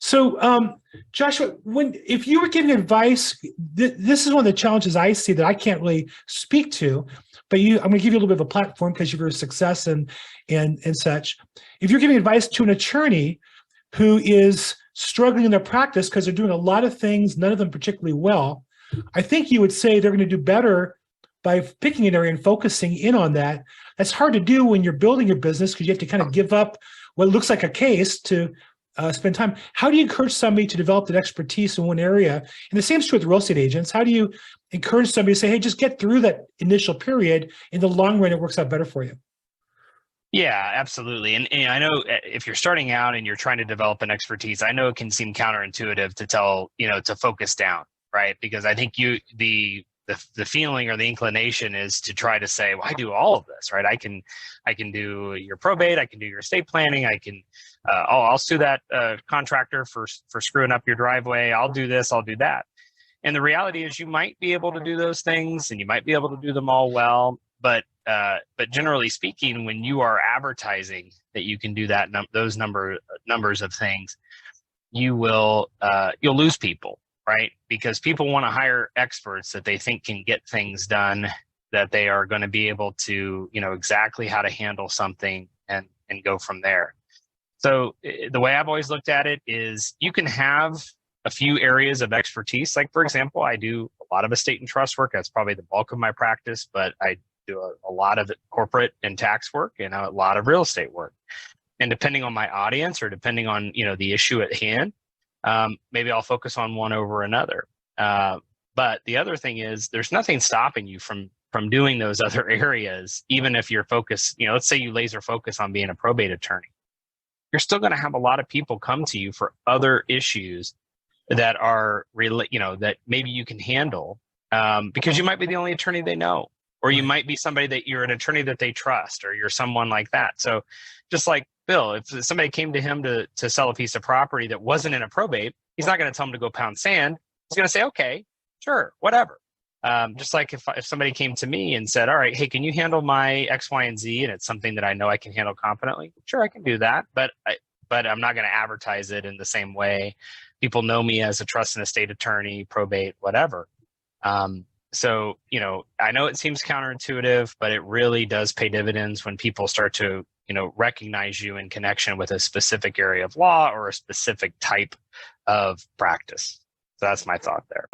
So, Joshua, if you were giving advice, this is one of the challenges I see that I can't really speak to, but I'm going to give you a little bit of a platform because you're a success and such. If you're giving advice to an attorney who is struggling in their practice because they're doing a lot of things, none of them particularly well, I think you would say they're going to do better by picking an area and focusing in on that. That's hard to do when you're building your business because you have to kind of give up what looks like a case to spend time. How do you encourage somebody to develop that expertise in one area? And the same is true with real estate agents. How do you encourage somebody to say, hey, just get through that initial period. In the long run, it works out better for you? Yeah, absolutely. And I know if you're starting out and you're trying to develop an expertise, I know it can seem counterintuitive to tell, to focus down, right? Because I think the feeling or the inclination is to try to say, well, I do all of this, right? I can do your probate, I can do your estate planning, I'll sue that contractor for screwing up your driveway. I'll do this, I'll do that. And the reality is you might be able to do those things and you might be able to do them all well, but generally speaking, when you are advertising that you can do that, those numbers of things, you'll lose people, right? Because people want to hire experts that they think can get things done, that they are going to be able to, exactly how to handle something and go from there. So the way I've always looked at it is you can have a few areas of expertise. Like, for example, I do a lot of estate and trust work. That's probably the bulk of my practice, but I do a lot of corporate and tax work and a lot of real estate work. And depending on my audience or depending on, the issue at hand, maybe I'll focus on one over another. But the other thing is there's nothing stopping you from doing those other areas, even if you're focused, let's say you laser focus on being a probate attorney. You're still going to have a lot of people come to you for other issues that are that maybe you can handle because you might be the only attorney they know, or you might be somebody that you're an attorney that they trust, or you're someone like that. So just like Bill, if somebody came to him to sell a piece of property that wasn't in a probate, he's not going to tell him to go pound sand. He's going to say, okay, sure, whatever. Just like if somebody came to me and said, all right, hey, can you handle my X, Y, and Z? And it's something that I know I can handle confidently. Sure, I can do that, but I'm not going to advertise it in the same way. People know me as a trust and estate attorney, probate, whatever. So, I know it seems counterintuitive, but it really does pay dividends when people start to, recognize you in connection with a specific area of law or a specific type of practice. So that's my thought there.